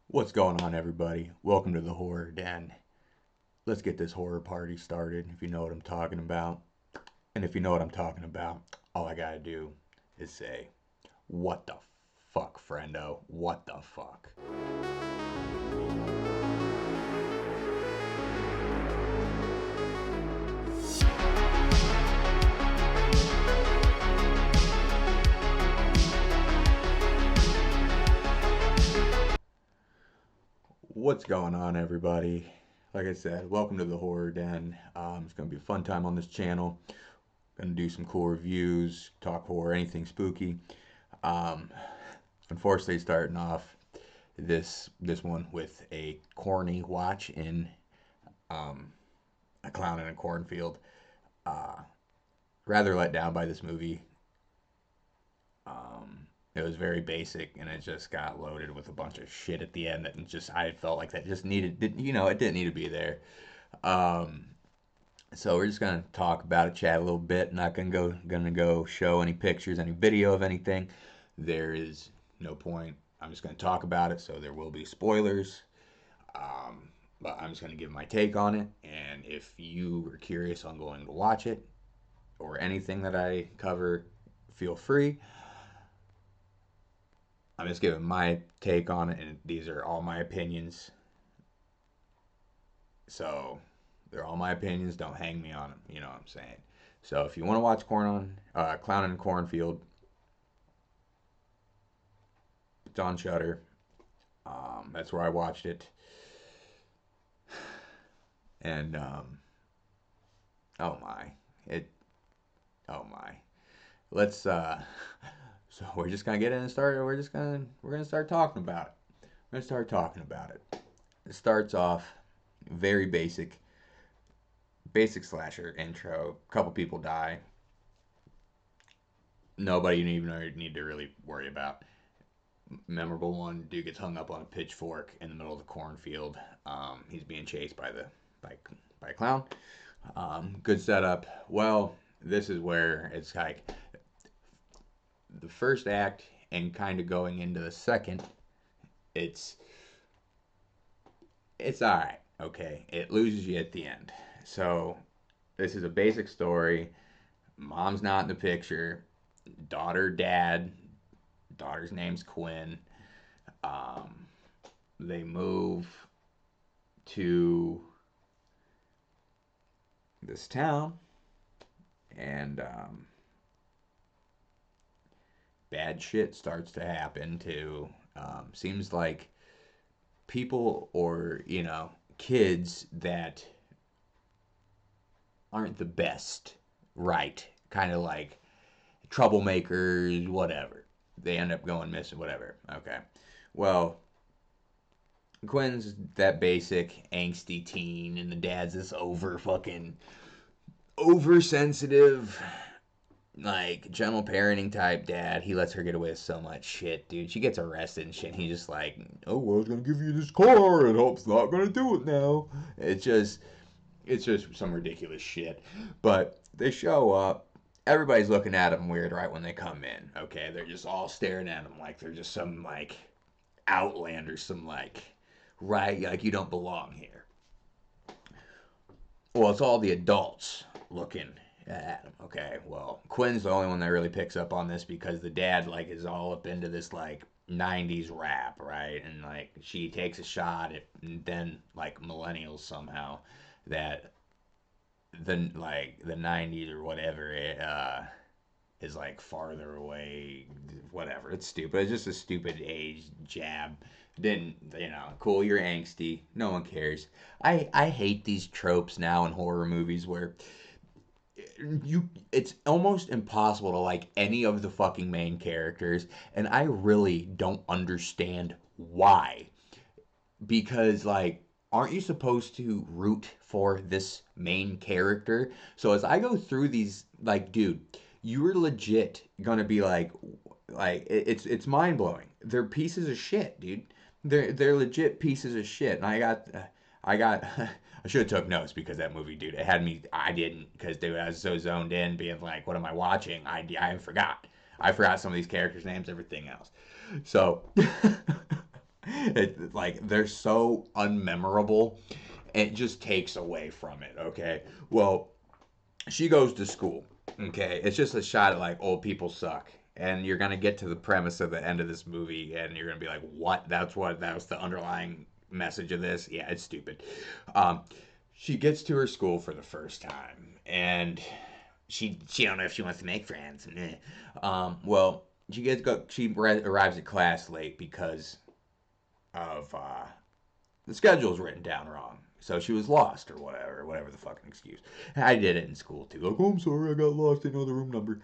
What's going on, everybody? Welcome to the Horror Den. Let's get this horror party started, if you know what I'm talking about. And if you know what I'm talking about, all I gotta do is say, what the fuck, friendo? What the fuck? What's going on, everybody? Like I said, welcome to the Horror Den. It's gonna be a fun time on this channel. Gonna do some cool reviews, talk horror, anything spooky. Um, Unfortunately, starting off this one with a corny watch in um, A Clown in a Cornfield. Uh, Rather let down by this movie. It was very basic, and it just got loaded with a bunch of shit at the end that just I felt like that just needed, it didn't need to be there. Um, so we're just gonna talk about it, chat a little bit. Not gonna go show any pictures, any video of anything. There is no point. I'm just gonna talk about it, so there will be spoilers. But I'm just gonna give my take on it, and if you are curious on going to watch it or anything that I cover, feel free. I'm just giving my take on it, and these are all my opinions. So they're all my opinions. Don't hang me on them. You know what I'm saying? So if you want to watch Clown in a Cornfield, it's on Shutter. That's where I watched it. And oh my, it, oh my. Let's So we're just gonna get in and start. We're gonna start talking about it. We're gonna start talking about it. It starts off very basic slasher intro. A couple people die. Nobody you even need to really worry about. Memorable one: dude gets hung up on a pitchfork in the middle of the cornfield. He's being chased by by a clown. Good setup. Well, this is where it's like the first act and kind of going into the second. It's it's all right. Okay, it loses you at the end. So this is a basic story. Mom's not in the picture. Daughter, dad. Daughter's name's Quinn. Um, they move to this town, and bad shit starts to happen too. Seems like people or kids that aren't the best, right? Kind of like troublemakers, whatever. They end up going missing, whatever. Okay. Well, Quinn's that basic angsty teen, and the dad's this oversensitive, like gentle parenting type dad. He lets her get away with so much shit, dude. She gets arrested and shit. And he's just like, oh, well, I was gonna give you this car, and Hope's not gonna do it now. It's just some ridiculous shit. But they show up. Everybody's looking at them weird right when they come in. Okay, they're just all staring at them like they're just some like outlander, some like right, like you don't belong here. Well, it's all the adults looking at him. Okay, well, Quinn's the only one that really picks up on this because the dad like is all up into this like 90s rap, right? And like she takes a shot at then like millennials somehow that the 90s or whatever is like farther away, whatever. It's stupid. It's just a stupid age jab. Didn't cool, you're angsty, no one cares. I hate these tropes now in horror movies where it's almost impossible to like any of the fucking main characters, and I really don't understand why. Because like, aren't you supposed to root for this main character? So as I go through these, like, dude, you're legit gonna be like it's mind blowing. They're pieces of shit, dude. They're legit pieces of shit. And I got I should have took notes because that movie, dude, it had me. I didn't because dude, I was so zoned in, being like, what am I watching? I forgot. I forgot some of these characters' names, everything else. So Like they're so unmemorable, it just takes away from it. Okay, well, she goes to school. Okay, it's just a shot at like old people suck, and you're gonna get to the premise of the end of this movie, and you're gonna be like, what? That was the underlying message of this. Yeah, it's stupid. Um, she gets to her school for the first time, and she don't know if she wants to make friends. Well, arrives at class late because of the schedule's written down wrong. So she was lost or whatever the fucking excuse. I did it in school too. Like, oh, I'm sorry, I got lost. I know the room number.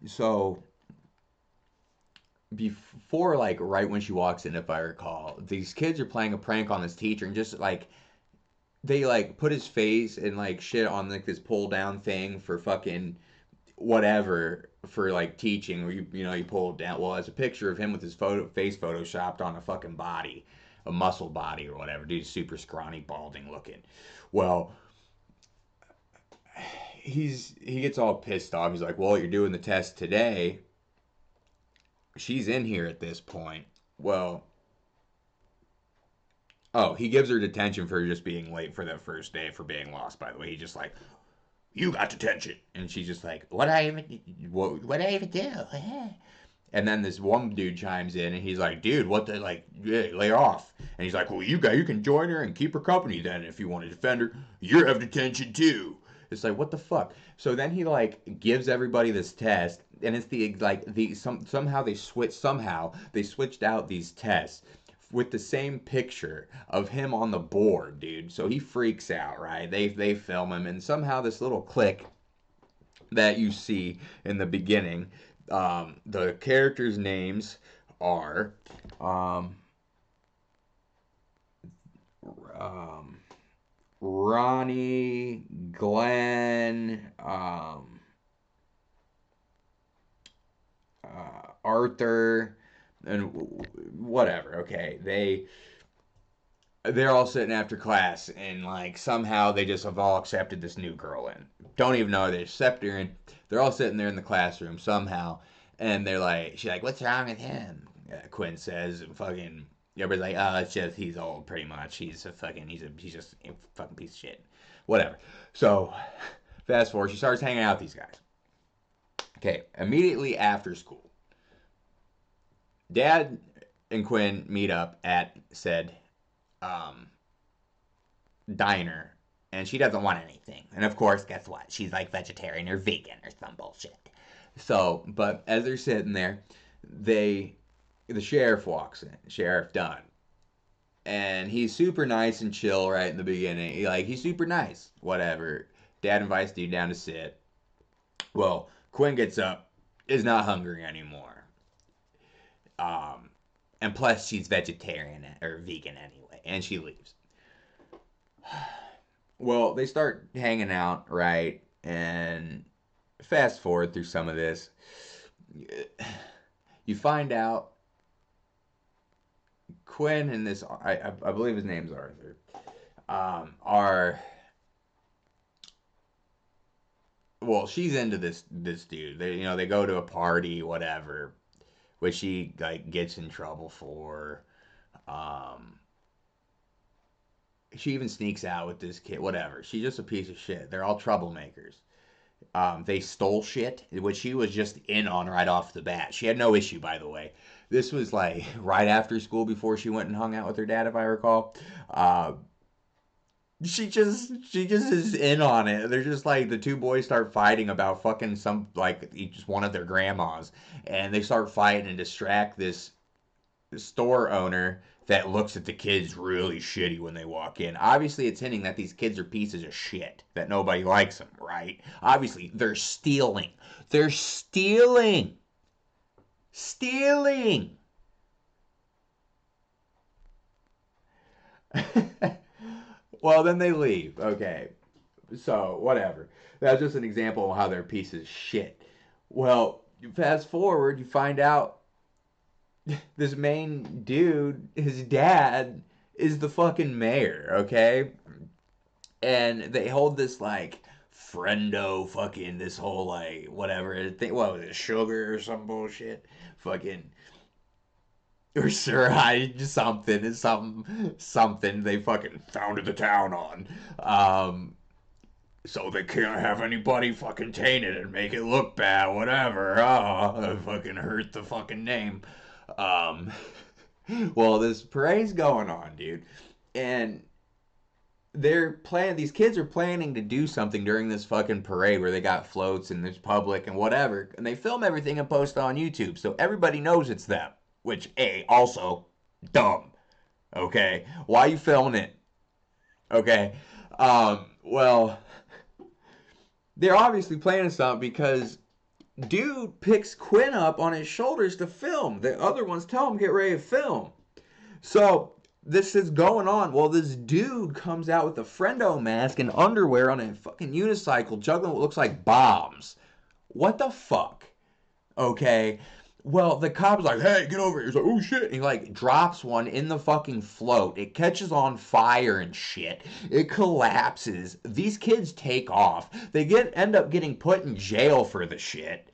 So before, like, right when she walks in, if I recall, these kids are playing a prank on this teacher and just like they like put his face and like shit on like this pull down thing for fucking whatever for like teaching where you pull it down. Well, it's a picture of him with his face photoshopped on a fucking body, a muscle body or whatever. Dude's super scrawny, balding looking. Well, he gets all pissed off. He's like, "Well, you're doing the test today." She's in here at this point. Well, oh, he gives her detention for just being late for that first day for being lost. By the way, he's just like, "You got detention," and she's just like, what did I even do?" And then this one dude chimes in and he's like, "Dude, what the like? Yeah, lay her off." And he's like, "Well, you can join her and keep her company then if you want to defend her. You have detention too." It's like, what the fuck? So then he like gives everybody this test, and it's somehow they switched out these tests with the same picture of him on the board, dude. So he freaks out, right? They film him, and somehow this little click that you see in the beginning, the characters' names are um, um, Ronnie, Glenn, Arthur, and whatever. Okay, they're all sitting after class, and like somehow they just have all accepted this new girl in. Don't even know they accept her, and they're all sitting there in the classroom somehow, and she's like, "What's wrong with him?" Quinn says, and fucking everybody's like, "Oh, it's just he's old, pretty much. He's just a fucking piece of shit, whatever." So fast forward, she starts hanging out with these guys. Okay, immediately after school, Dad and Quinn meet up at said um, diner, and she doesn't want anything. And of course, guess what? She's like vegetarian or vegan or some bullshit. So, but as they're sitting there, the sheriff walks in, Sheriff Dunn, and he's super nice and chill right in the beginning. He's super nice, whatever. Dad invites dude down to sit. Well, Quinn gets up, is not hungry anymore. Um, and plus she's vegetarian or vegan anyway, and she leaves. Well, they start hanging out, right? And fast forward through some of this, you find out Quinn and this, I believe his name's Arthur, are, well, she's into this dude. They go to a party, whatever, which she like gets in trouble for. Um, she even sneaks out with this kid, whatever. She's just a piece of shit. They're all troublemakers. They stole shit, which she was just in on right off the bat. She had no issue, by the way. This was like right after school before she went and hung out with her dad, if I recall. Uh, she just is in on it. They're just like the two boys start fighting about fucking some like each one of their grandmas, and they start fighting and distract this store owner that looks at the kids really shitty when they walk in. Obviously, it's hinting that these kids are pieces of shit, that nobody likes them, right? Obviously, they're stealing. They're stealing. Stealing. Well, then they leave. Okay. So, whatever. That's just an example of how they're pieces of shit. Well, you fast forward, you find out this main dude, his dad, is the fucking mayor, okay? And they hold this like friendo fucking this whole like whatever thing, what was it, sugar or some bullshit, fucking or Surai, something they fucking founded the town on. So they can't have anybody fucking taint it and make it look bad, whatever. Fucking hurt the fucking name. Um, well, this parade's going on, dude, and these kids are planning to do something during this fucking parade where they got floats and there's public and whatever, and they film everything and post it on YouTube so everybody knows it's them. Which, also dumb. Okay, why are you filming it? Okay, well, they're obviously planning something because dude picks Quinn up on his shoulders to film. The other ones tell him get ready to film. So this is going on. Well, this dude comes out with a friendo mask and underwear on a fucking unicycle, juggling what looks like bombs. What the fuck? Okay. Well, the cop's like, hey, get over here. He's like, oh shit. And he like drops one in the fucking float. It catches on fire and shit. It collapses. These kids take off. They end up getting put in jail for the shit.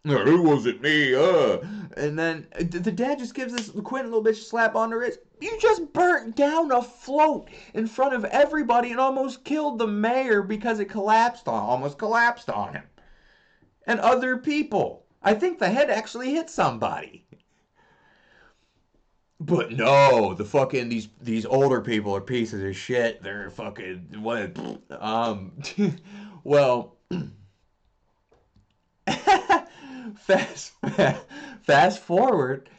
It wasn't me, And then the dad just gives this Quinn a little bitch slap on the wrist. You just burnt down a float in front of everybody and almost killed the mayor because it almost collapsed on him. And other people. I think the head actually hit somebody. But no, the fucking these older people are pieces of shit. They're fucking what? Well, fast fast forward.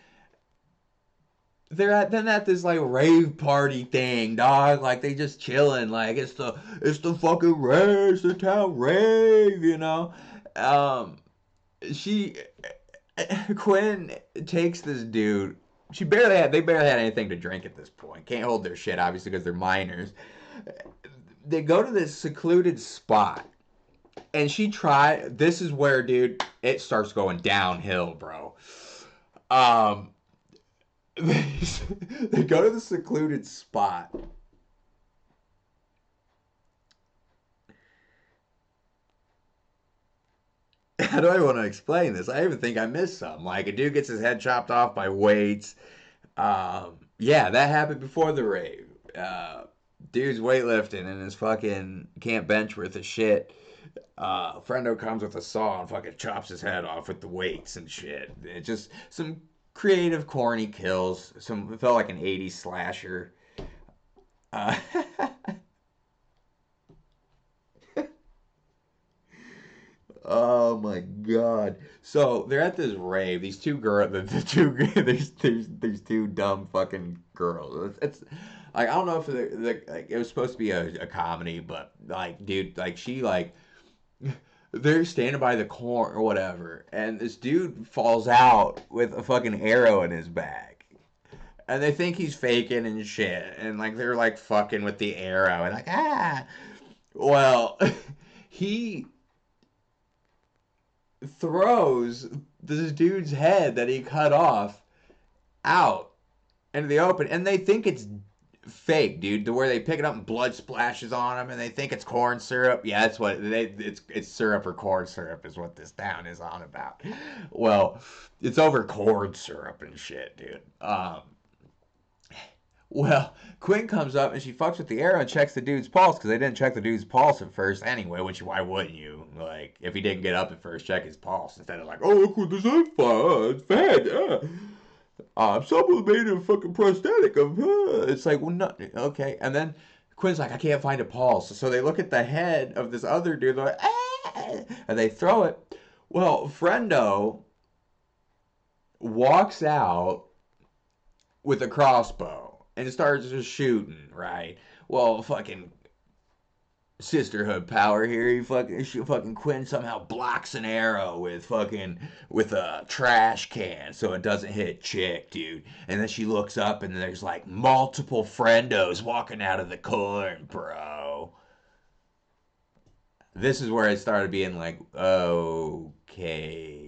They're at this like rave party thing, dog. Like they just chilling. Like it's the fucking rave, it's the town rave, you know. She Quinn takes this dude. They barely had anything to drink at this point. Can't hold their shit obviously because they're minors. They go to this secluded spot, and this is where, dude, it starts going downhill, bro. They go to the secluded spot. How do I want to explain this? I even think I missed something. Like a dude gets his head chopped off by weights. Yeah, that happened before the rave. Dude's weightlifting and his fucking can't bench worth of shit. Friendo comes with a saw and fucking chops his head off with the weights and shit. It just some creative, corny kills. It felt like an '80s slasher. Uh, Oh my god! So they're at this rave. These two girls, the two there's two dumb fucking girls. It's like I don't know if like it was supposed to be a comedy, but like dude, like she like they're standing by the corn or whatever, and this dude falls out with a fucking arrow in his back, and they think he's faking and shit, and like they're like fucking with the arrow and like well he throws this dude's head that he cut off out into the open, and they think it's fake, dude. To where they pick it up and blood splashes on them, and they think it's corn syrup. Yeah, that's what it's syrup or corn syrup is what this town is on about. Well, it's over corn syrup and shit, dude. Well, Quinn comes up and she fucks with the arrow and checks the dude's pulse because they didn't check the dude's pulse at first anyway. Which why wouldn't you? Like if he didn't get up at first, check his pulse instead of like, oh look what this is for, it's fat. Someone made a fucking prosthetic of her. It's like, well, no, okay. And then Quinn's like, I can't find a pulse. So they look at the head of this other dude, they're like, and they throw it. Well, Friendo walks out with a crossbow and starts just shooting, right? Well, fucking sisterhood power here. Fucking Quinn somehow blocks an arrow with a trash can so it doesn't hit chick, dude. And then she looks up and there's like multiple friendos walking out of the corn, bro. This is where it started being like, okay.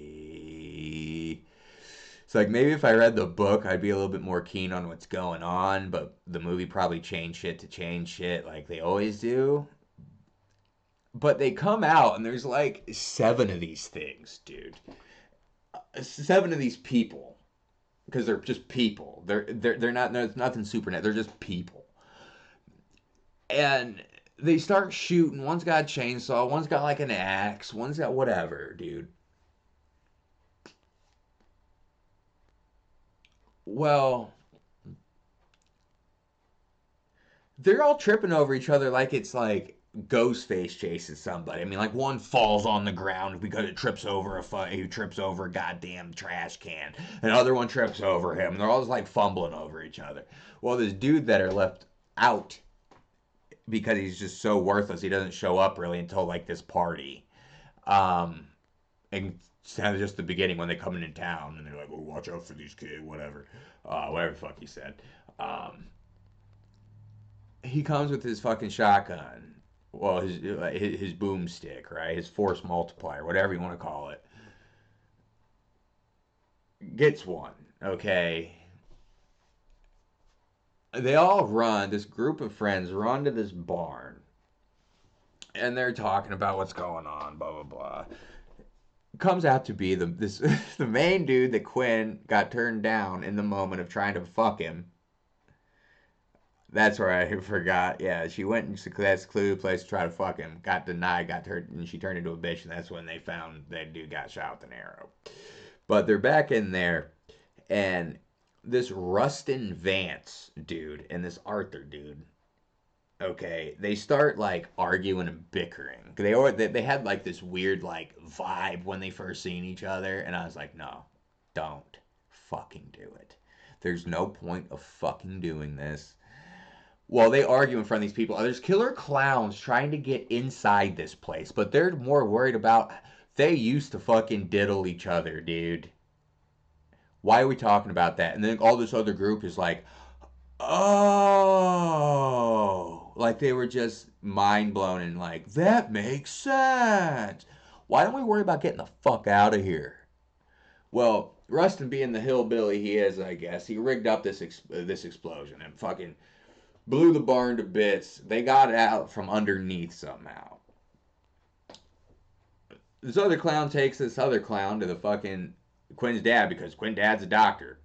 It's like maybe if I read the book, I'd be a little bit more keen on what's going on, but the movie probably changed shit to change shit like they always do. But they come out and there's like 7 of these things, dude. 7 of these people. because they're just people. They're not. There's nothing supernatural. They're just people, and they start shooting. One's got a chainsaw. One's got like an axe. One's got whatever, dude. Well, they're all tripping over each other like it's like Ghostface chases somebody. I mean, like one falls on the ground because it trips over he trips over a goddamn trash can. Another one trips over him. They're all just like fumbling over each other. Well, this dude that are left out because he's just so worthless, he doesn't show up really until like this party. Um, and it's kind of just the beginning when they come into town and they're like, "Oh, watch out for these kids," whatever the fuck he said. Um, he comes with his fucking shotgun. Well, his boomstick, right? His force multiplier, whatever you want to call it. Gets one, okay? They all run. This group of friends run to this barn, and they're talking about what's going on. Blah blah blah. Comes out to be the main dude that Quinn got turned down in the moment of trying to fuck him. That's where I forgot. Yeah, she went and that's clue place to try to fuck him. Got denied, got turned, and she turned into a bitch. And that's when they found that dude got shot with an arrow. But they're back in there, and this Rustin Vance dude and this Arthur dude. Okay, they start like arguing and bickering. They had like this weird like vibe when they first seen each other, and I was like, no, don't fucking do it. There's no point of fucking doing this. Well, they argue in front of these people. There's killer clowns trying to get inside this place, but they're more worried about they used to fucking diddle each other, dude. Why are we talking about that? And then all this other group is like, oh, like they were just mind blown and like, that makes sense. Why don't we worry about getting the fuck out of here? Well, Rustin being the hillbilly he is, I guess, he rigged up this explosion and fucking blew the barn to bits. They got it out from underneath somehow. This other clown takes this other clown to the fucking Quinn's dad because Quinn's dad's a doctor.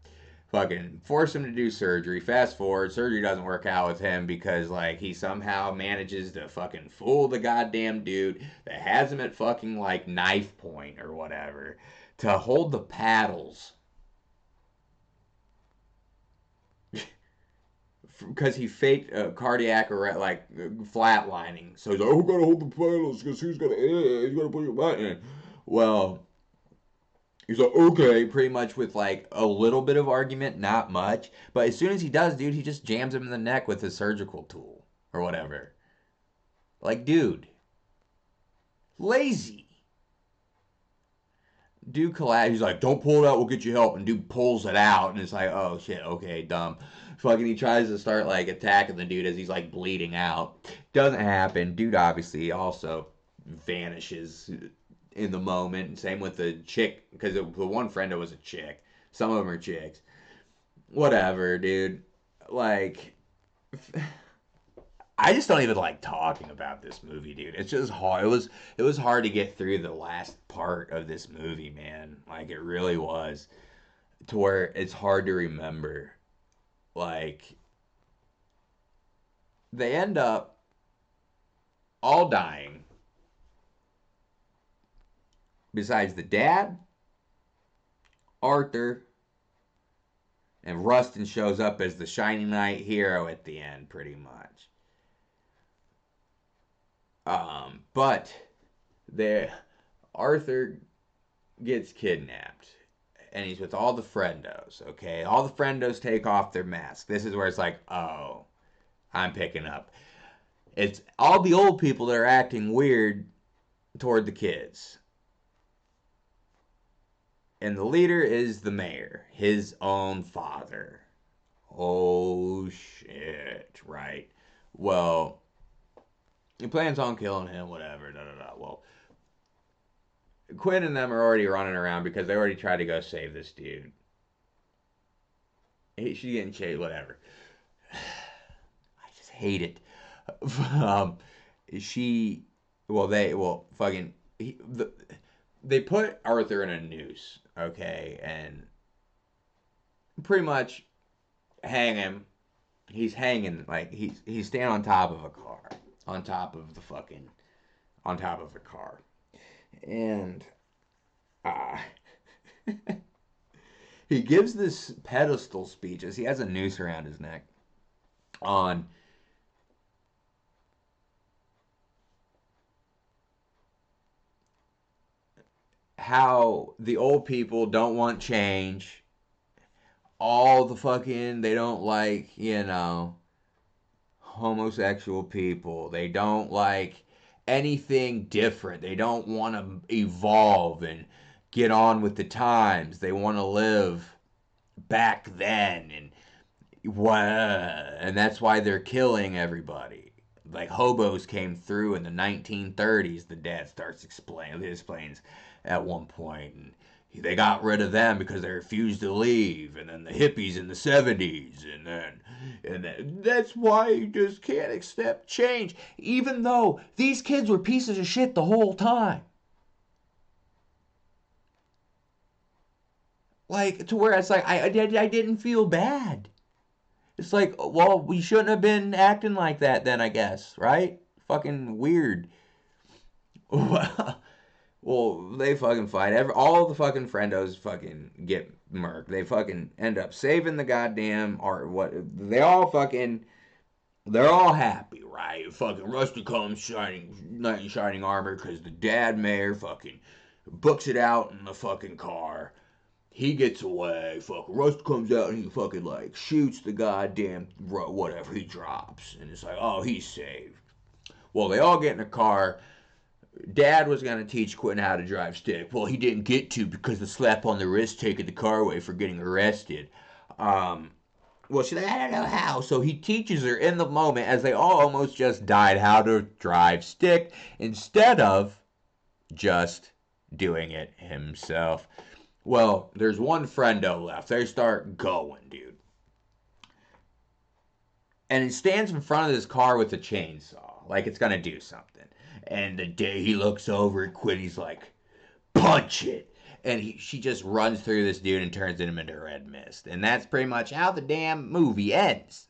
Fucking force him to do surgery. Fast forward, surgery doesn't work out with him because like he somehow manages to fucking fool the goddamn dude that has him at fucking like knife point or whatever to hold the paddles because he faked a cardiac arrest, like flatlining. So he's like, "Oh, gotta hold the pedals because he's gonna put your button in." Well, he's like, "Okay," pretty much with like a little bit of argument, not much. But as soon as he does, dude, he just jams him in the neck with his surgical tool or whatever. Like, dude, lazy. Dude collapse. He's like, "Don't pull it out. We'll get you help." And dude pulls it out, and it's like, "Oh shit, okay, dumb." Fucking, he tries to start like attacking the dude as he's like bleeding out. Doesn't happen. Dude obviously also vanishes in the moment. And same with the chick, because the one friend was a chick. Some of them are chicks. Whatever, dude. Like, I just don't even like talking about this movie, dude. It's just hard. It was hard to get through the last part of this movie, man. Like it really was, to where it's hard to remember. Like they end up all dying, besides the dad, Arthur, and Rustin shows up as the shining knight hero at the end, pretty much. But there, Arthur gets kidnapped, and he's with all the friendos. Okay, all the friendos take off their masks. This is where it's like, oh, I'm picking up. It's all the old people that are acting weird toward the kids. And the leader is the mayor, his own father. Oh shit, right. Well, he plans on killing him, whatever, da da da. Well, Quinn and them are already running around because they already tried to go save this dude. She's getting chased, whatever. I just hate it. um, she, fucking, they put Arthur in a noose, okay, and pretty much hanging. He's hanging like he's standing on top of a car, on top of the fucking on top of a car, and uh, he gives this pedestal speech as he has a noose around his neck on how the old people don't want change. All the fucking, they don't like, homosexual people. They don't like anything different. They don't want to evolve and get on with the times. They want to live back then and that's why they're killing everybody. Like hobos came through in the 1930s. The dad starts explaining. He explains at one point, and they got rid of them because they refused to leave. And then the hippies in the 70s, and then that's why you just can't accept change, even though these kids were pieces of shit the whole time. Like to where it's like I didn't feel bad. It's like, well, we shouldn't have been acting like that then, I guess, right? Fucking weird. Well, they fucking fight. All the fucking friendos fucking get murked. They fucking end up saving the goddamn art. What? They're all happy, right? Fucking Rusty comes knight in shining armor because the dad mayor fucking books it out in the fucking car. He gets away. Fucking Rust comes out and he fucking like shoots the goddamn whatever he drops, and it's like, oh, he's saved. Well, they all get in a car. Dad was gonna teach Quentin how to drive stick. Well, he didn't get to because the slap on the wrist taking the car away for getting arrested. Well, she's like, I don't know how. So he teaches her in the moment as they all almost just died how to drive stick instead of just doing it himself. Well, there's one friendo left. They start going, dude. And he stands in front of this car with a chainsaw, like it's gonna do something. And the day he looks over at Quinny's like, punch it. And she just runs through this dude and turns him into red mist. And that's pretty much how the damn movie ends.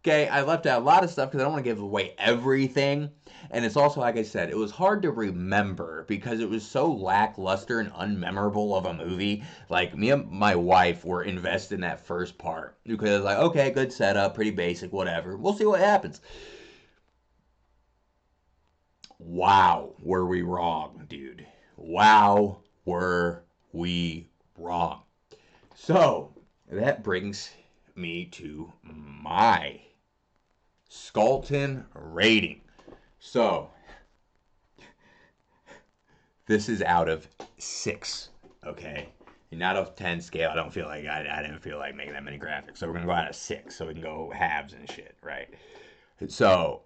Okay, I left out a lot of stuff because I don't want to give away everything. And it's also, like I said, it was hard to remember because it was so lackluster and unmemorable of a movie. Like, me and my wife were invested in that first part because, like, okay, good setup, pretty basic, whatever. We'll see what happens. Wow, were we wrong, dude. Wow, were we wrong. So, that brings me to my Skulton rating. So, this is out of 6, okay? And out of 10 scale, I don't feel like, I didn't feel like making that many graphics. So we're going to go out of 6, so we can go halves and shit, right? So,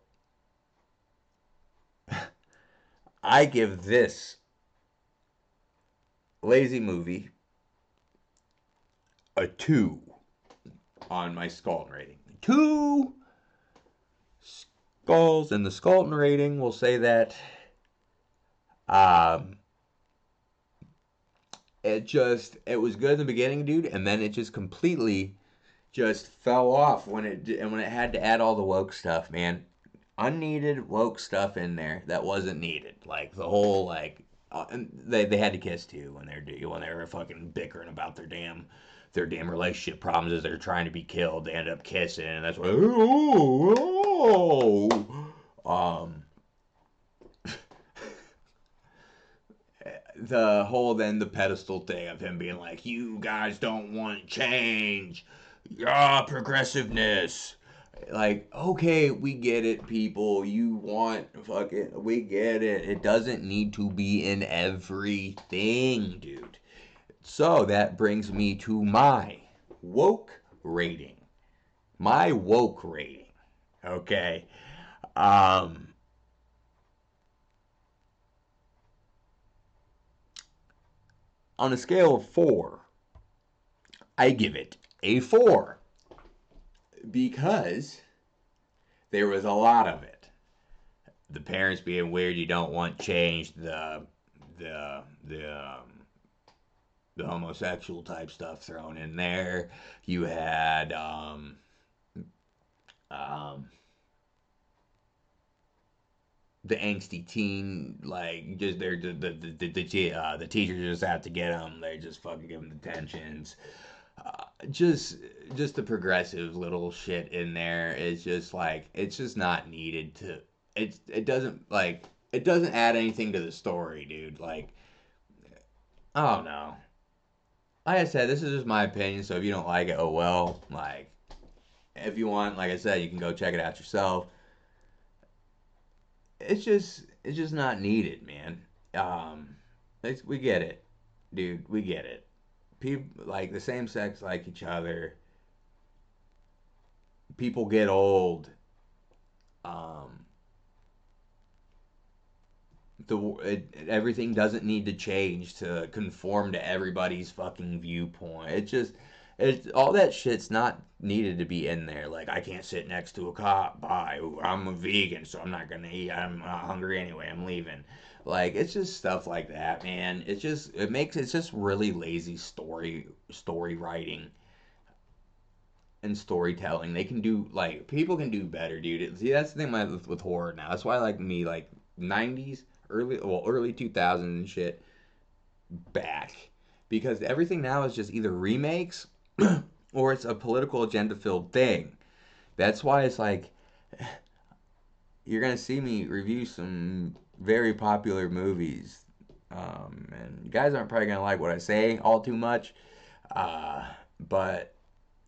I give this lazy movie a 2 on my Skulton rating. 2 skulls, and the Skulton rating will say that it was good in the beginning, dude, and then it just completely just fell off when it had to add all the woke stuff, man. Unneeded woke stuff in there that wasn't needed. Like the whole and they had to kiss too when they were fucking bickering about their damn relationship problems as they're trying to be killed. They end up kissing, and that's why. Um, the whole then the pedestal thing of him being like, you guys don't want change, progressiveness. Like, okay, we get it, people. You want fucking, we get it. It doesn't need to be in everything, dude. So that brings me to my woke rating. My woke rating. Okay. Um, on a scale of 4, I give it a 4 because there was a lot of it. The parents being weird, you don't want change. The the homosexual type stuff thrown in there. You had um, the angsty teen, like just they're the teachers just have to get them. They just fucking give them detentions. Just the progressive little shit in there is just like it's just not needed to. It doesn't like it doesn't add anything to the story, dude. Like I don't know. Like I said, this is just my opinion. So if you don't like it, oh well. Like if you want, like I said, you can go check it out yourself. It's just not needed, man. We get it, dude. We get it. People like the same sex like each other. People get old. Um, everything doesn't need to change to conform to everybody's fucking viewpoint. It's all that shit's not needed to be in there. Like I can't sit next to a cop. Bye. I'm a vegan, so I'm not gonna eat. I'm not hungry anyway. I'm leaving. Like it's just stuff like that, man. It's just really lazy story writing and storytelling. They can do like people can do better, dude. See, that's the thing with horror now. That's why I like me like '90s, early 2000s and shit back because everything now is just either remakes or it's a political agenda filled thing. That's why it's like you're gonna see me review some very popular movies, and you guys aren't probably gonna like what I say all too much, uh, but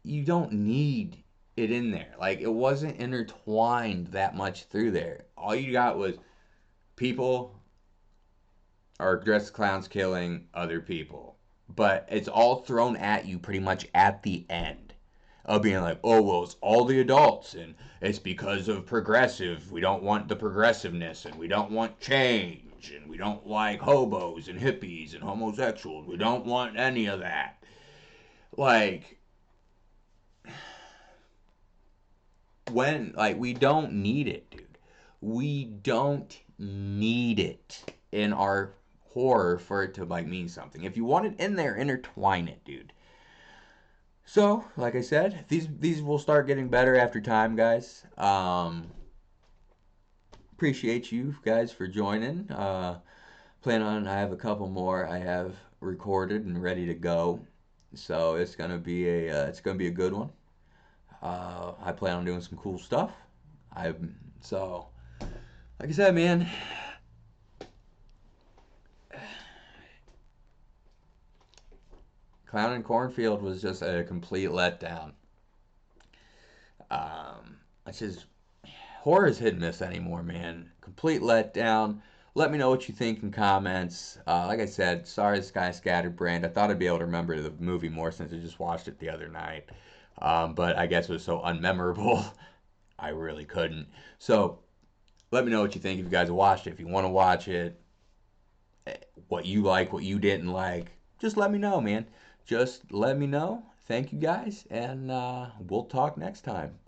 you don't need it in there. Like it wasn't intertwined that much through there. All you got was people are dressed clowns killing other people. But it's all thrown at you pretty much at the end of being like, oh, well, it's all the adults and it's because of progressive. We don't want the progressiveness and we don't want change and we don't like hobos and hippies and homosexuals. We don't want any of that. Like, we don't need it, dude. We don't need it in our horror for it to like mean something. If you want it in there, intertwine it, dude. So, like I said, these will start getting better after time, guys. Appreciate you guys for joining. Plan on I have a couple more I have recorded and ready to go. So it's gonna be a good one. I plan on doing some cool stuff. I so like I said, man, Clown in Cornfield was just a complete letdown. It's just horror is hit and miss anymore, man. Complete letdown. Let me know what you think in comments. Like I said, sorry this guy scatterbrained. I thought I'd be able to remember the movie more since I just watched it the other night. But I guess it was so unmemorable, I really couldn't. So let me know what you think if you guys watched it. If you want to watch it, what you like, what you didn't like, just let me know, man. Just let me know. Thank you guys, and we'll talk next time.